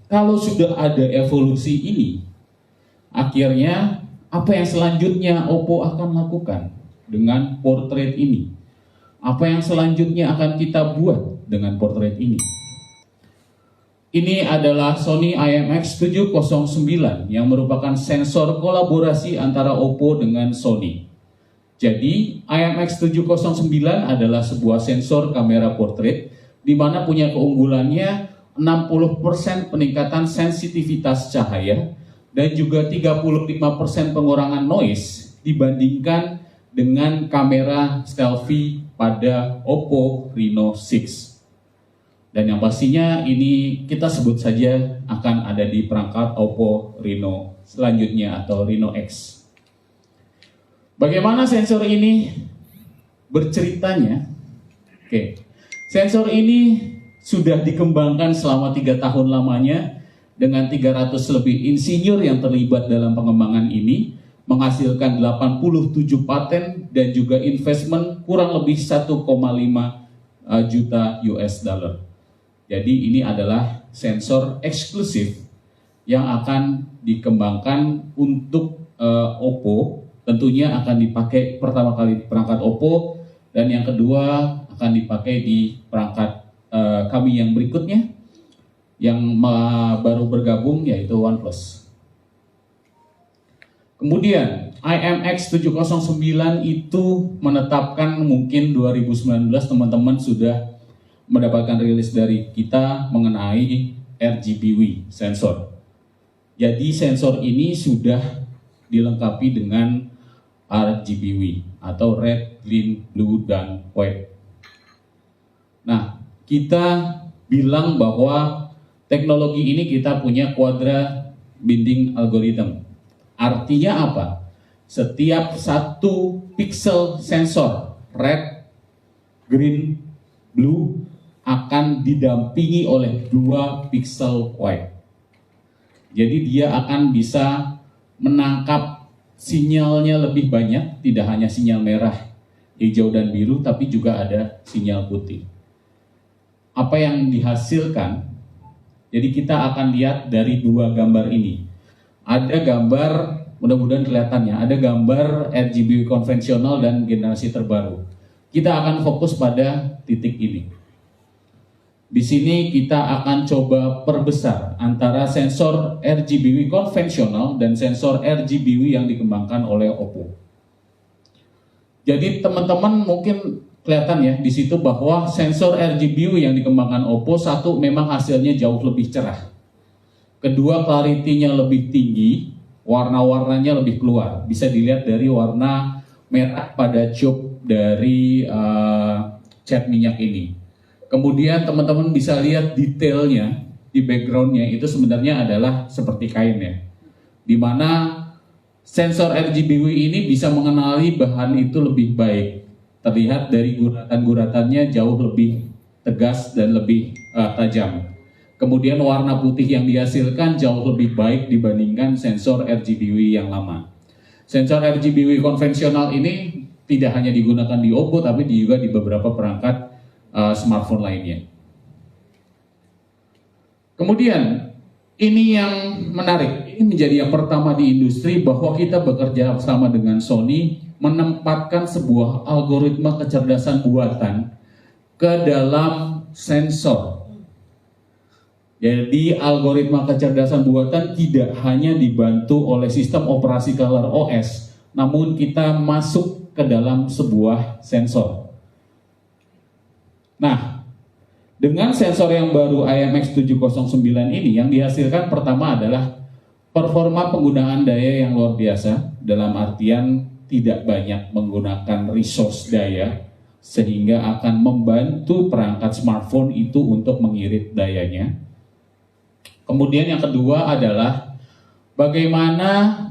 kalau sudah ada evolusi ini, akhirnya apa yang selanjutnya Oppo akan lakukan dengan portrait ini? Apa yang selanjutnya akan kita buat dengan portrait ini? Ini adalah Sony IMX709 yang merupakan sensor kolaborasi antara Oppo dengan Sony. Jadi IMX709 adalah sebuah sensor kamera portrait di mana punya keunggulannya 60% peningkatan sensitivitas cahaya dan juga 35% pengurangan noise dibandingkan dengan kamera selfie pada Oppo Reno 6. Dan yang pastinya ini kita sebut saja akan ada di perangkat Oppo Reno selanjutnya atau Reno X. Bagaimana sensor ini berceritanya? Oke, sensor ini sudah dikembangkan selama 3 tahun lamanya dengan 300 lebih insinyur yang terlibat dalam pengembangan ini, menghasilkan 87 paten dan juga investment kurang lebih 1,5 juta US dollar. Jadi ini adalah sensor eksklusif yang akan dikembangkan untuk Oppo. Tentunya akan dipakai pertama kali di perangkat Oppo, dan yang kedua akan dipakai di perangkat kami yang berikutnya yang baru bergabung, yaitu OnePlus. Kemudian IMX709 itu menetapkan, mungkin 2019 teman-teman sudah mendapatkan rilis dari kita mengenai RGBW sensor. Jadi sensor ini sudah dilengkapi dengan RGBW atau red, green, blue, dan white. Nah, kita bilang bahwa teknologi ini kita punya quadra binding algorithm. Artinya apa? Setiap satu pixel sensor red, green, blue akan didampingi oleh 2 pixel white. Jadi dia akan bisa menangkap sinyalnya lebih banyak, tidak hanya sinyal merah, hijau, dan biru, tapi juga ada sinyal putih. Apa yang dihasilkan? Jadi kita akan lihat dari 2 gambar ini. Ada gambar, mudah-mudahan kelihatannya, ada gambar RGB konvensional dan generasi terbaru. Kita akan fokus pada titik ini. Di sini kita akan coba perbesar antara sensor RGBW konvensional dan sensor RGBW yang dikembangkan oleh Oppo. Jadi teman-teman mungkin kelihatan ya di situ bahwa sensor RGBW yang dikembangkan Oppo, satu memang hasilnya jauh lebih cerah. Kedua, clarity-nya lebih tinggi, warna-warnanya lebih keluar. Bisa dilihat dari warna merah pada cup dari cat minyak ini. Kemudian teman-teman bisa lihat detailnya di backgroundnya itu sebenarnya adalah seperti kain ya, dimana sensor RGBW ini bisa mengenali bahan itu lebih baik. Terlihat dari guratan-guratannya jauh lebih tegas dan lebih tajam. Kemudian warna putih yang dihasilkan jauh lebih baik dibandingkan sensor RGBW yang lama. Sensor RGBW konvensional ini tidak hanya digunakan di Oppo, tapi juga di beberapa perangkat smartphone lainnya. Kemudian ini yang menarik, ini menjadi yang pertama di industri bahwa kita bekerja bersama dengan Sony menempatkan sebuah algoritma kecerdasan buatan ke dalam sensor. Jadi algoritma kecerdasan buatan tidak hanya dibantu oleh sistem operasi Color OS, namun kita masuk ke dalam sebuah sensor. Nah, dengan sensor yang baru IMX709 ini yang dihasilkan pertama adalah performa penggunaan daya yang luar biasa, dalam artian tidak banyak menggunakan resource daya sehingga akan membantu perangkat smartphone itu untuk mengirit dayanya. Kemudian yang kedua adalah bagaimana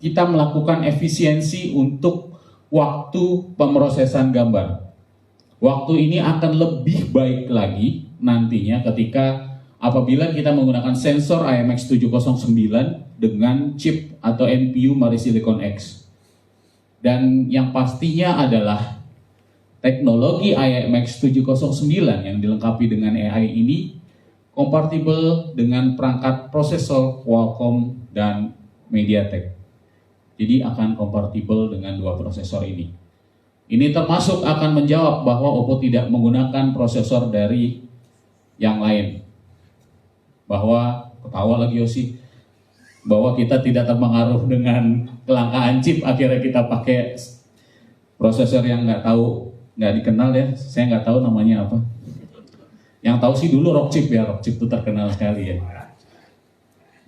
kita melakukan efisiensi untuk waktu pemrosesan gambar. Waktu ini akan lebih baik lagi nantinya ketika apabila kita menggunakan sensor IMX709 dengan chip atau NPU Mari Silicon X. Dan yang pastinya adalah teknologi IMX709 yang dilengkapi dengan AI ini kompatibel dengan perangkat prosesor Qualcomm dan MediaTek. Jadi akan kompatibel dengan dua prosesor ini. Ini termasuk akan menjawab bahwa Oppo tidak menggunakan prosesor dari yang lain. Bahwa, ketawa lagi Yosi, bahwa kita tidak terpengaruh dengan kelangkaan chip, akhirnya kita pakai prosesor yang nggak dikenal ya, saya nggak tahu namanya apa. Yang tahu sih dulu Rockchip ya, Rockchip itu terkenal sekali ya.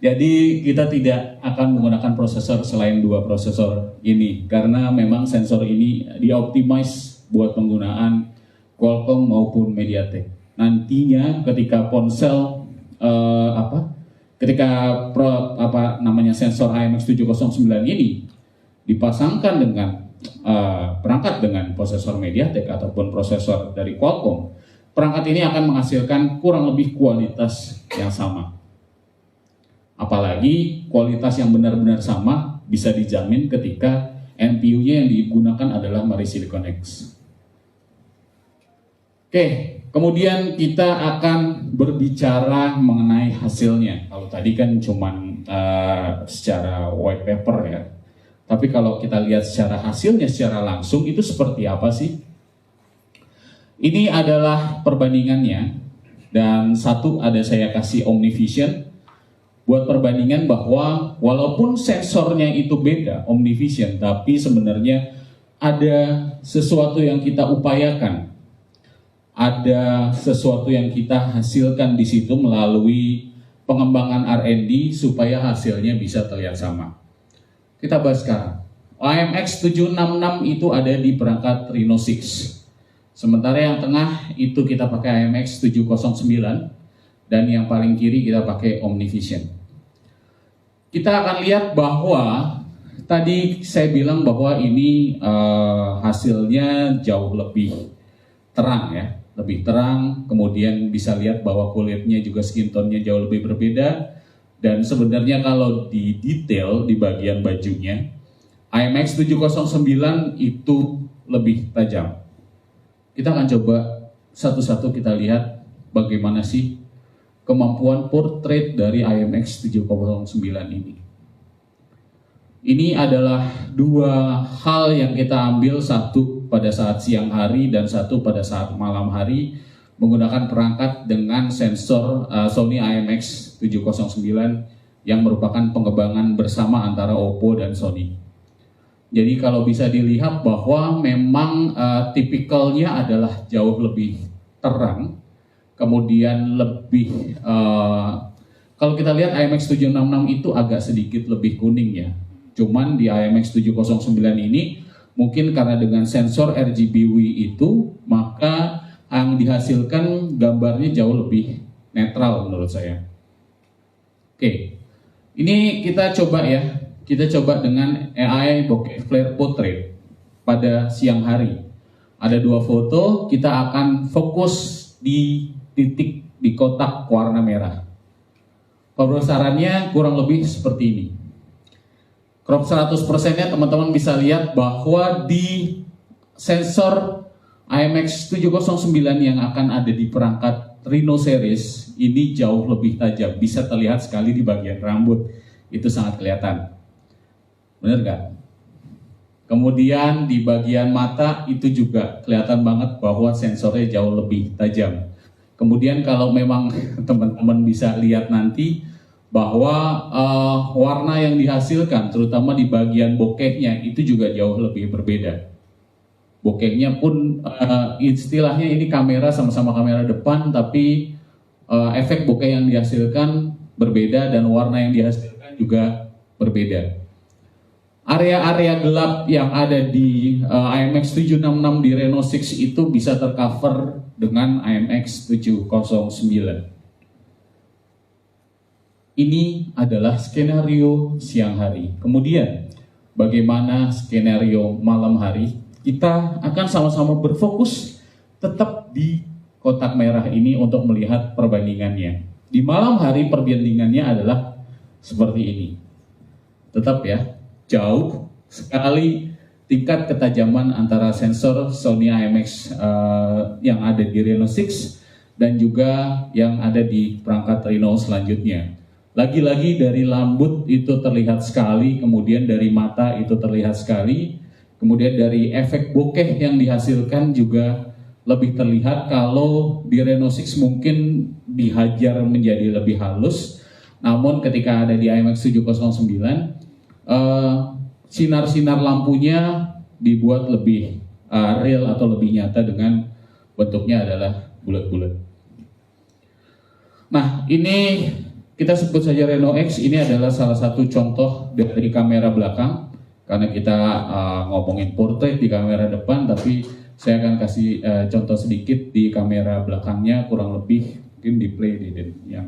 Jadi kita tidak akan menggunakan prosesor selain dua prosesor ini, karena memang sensor ini dioptimize buat penggunaan Qualcomm maupun MediaTek. Nantinya ketika ponsel sensor IMX709 ini dipasangkan dengan perangkat dengan prosesor MediaTek ataupun prosesor dari Qualcomm, perangkat ini akan menghasilkan kurang lebih kualitas yang sama. Apalagi kualitas yang benar-benar sama bisa dijamin ketika NPU-nya yang digunakan adalah Mari Silicon X. Oke, kemudian kita akan berbicara mengenai hasilnya. Kalau tadi kan cuman secara white paper ya. Tapi kalau kita lihat secara hasilnya secara langsung itu seperti apa sih? Ini adalah perbandingannya, dan satu ada saya kasih OmniVision buat perbandingan bahwa walaupun sensornya itu beda OmniVision, tapi sebenarnya ada sesuatu yang kita upayakan, ada sesuatu yang kita hasilkan di situ melalui pengembangan R&D supaya hasilnya bisa terlihat sama. Kita bahas sekarang. IMX766 itu ada di perangkat Reno 6. Sementara yang tengah itu kita pakai IMX709 dan yang paling kiri kita pakai OmniVision. Kita akan lihat bahwa tadi saya bilang bahwa ini hasilnya jauh lebih terang ya, lebih terang. Kemudian bisa lihat bahwa kulitnya juga skin tone-nya jauh lebih berbeda. Dan sebenarnya kalau di detail di bagian bajunya, IMX709 itu lebih tajam. Kita akan coba satu-satu kita lihat bagaimana sih kemampuan portrait dari IMX709 ini. Ini adalah dua hal yang kita ambil, satu pada saat siang hari dan satu pada saat malam hari, menggunakan perangkat dengan sensor Sony IMX709 yang merupakan pengembangan bersama antara Oppo dan Sony. Jadi kalau bisa dilihat bahwa memang tipikalnya adalah jauh lebih terang, kemudian lebih, kalau kita lihat IMX766 itu agak sedikit lebih kuning ya. Cuman di IMX709 ini mungkin karena dengan sensor RGBW itu, maka yang dihasilkan gambarnya jauh lebih netral menurut saya. Oke, ini kita coba ya. Kita coba dengan AI Bokeh Flare Portrait pada siang hari. Ada dua foto, kita akan fokus di titik di kotak warna merah. Pembesarannya kurang lebih seperti ini. Crop 100%-nya teman-teman bisa lihat bahwa di sensor IMX709 yang akan ada di perangkat Reno series ini jauh lebih tajam. Bisa terlihat sekali di bagian rambut, itu sangat kelihatan. Bener nggak? Kemudian di bagian mata itu juga kelihatan banget bahwa sensornya jauh lebih tajam. Kemudian kalau memang teman-teman bisa lihat nanti bahwa warna yang dihasilkan terutama di bagian bokehnya itu juga jauh lebih berbeda. Bokehnya pun istilahnya ini kamera sama-sama kamera depan, tapi efek bokeh yang dihasilkan berbeda dan warna yang dihasilkan juga berbeda. Area-area gelap yang ada di IMX766 di Reno 6 itu bisa tercover dengan IMX709. Ini adalah skenario siang hari. Kemudian bagaimana skenario malam hari? Kita akan sama-sama berfokus tetap di kotak merah ini untuk melihat perbandingannya. Di malam hari perbandingannya adalah seperti ini. Tetap ya, jauh sekali tingkat ketajaman antara sensor Sony IMX yang ada di Reno 6 dan juga yang ada di perangkat Reno selanjutnya. Lagi-lagi dari lambut itu terlihat sekali, kemudian dari mata itu terlihat sekali, kemudian dari efek bokeh yang dihasilkan juga lebih terlihat. Kalau di Reno 6 mungkin dihajar menjadi lebih halus, namun ketika ada di IMX 709, sinar-sinar lampunya dibuat lebih real atau lebih nyata dengan bentuknya adalah bulat-bulat. Nah, ini kita sebut saja Reno X. Ini adalah salah satu contoh dari kamera belakang, karena kita ngomongin portrait di kamera depan, tapi saya akan kasih contoh sedikit di kamera belakangnya, kurang lebih mungkin di play yang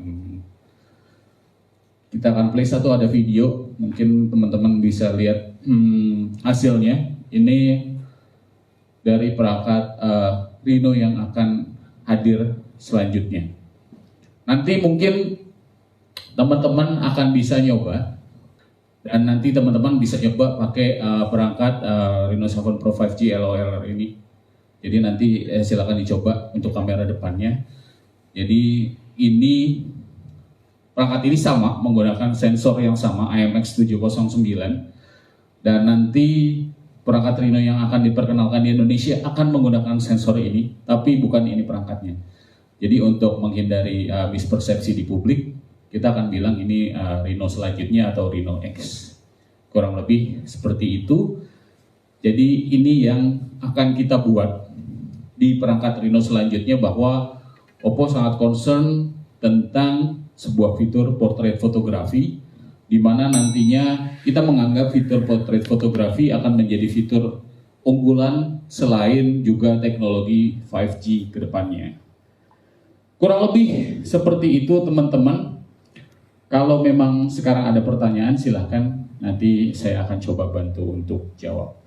kita akan play satu, ada video, mungkin teman-teman bisa lihat hasilnya. Ini dari perangkat Reno yang akan hadir selanjutnya. Nanti mungkin teman-teman akan bisa nyoba, dan nanti teman-teman bisa nyoba pakai perangkat Reno 7 Pro 5G LOLR ini. Jadi nanti silakan dicoba untuk kamera depannya. Jadi ini perangkat ini sama, menggunakan sensor yang sama IMX 709, dan nanti perangkat Reno yang akan diperkenalkan di Indonesia akan menggunakan sensor ini, tapi bukan ini perangkatnya. Jadi untuk menghindari mispersepsi di publik, kita akan bilang ini Reno selanjutnya atau Reno X. Kurang lebih seperti itu. Jadi ini yang akan kita buat di perangkat Reno selanjutnya, bahwa Oppo sangat concern tentang sebuah fitur portrait fotografi, di mana nantinya kita menganggap fitur portrait fotografi akan menjadi fitur unggulan selain juga teknologi 5G ke depannya. Kurang lebih seperti itu teman-teman. Kalau memang sekarang ada pertanyaan, silahkan, nanti saya akan coba bantu untuk jawab.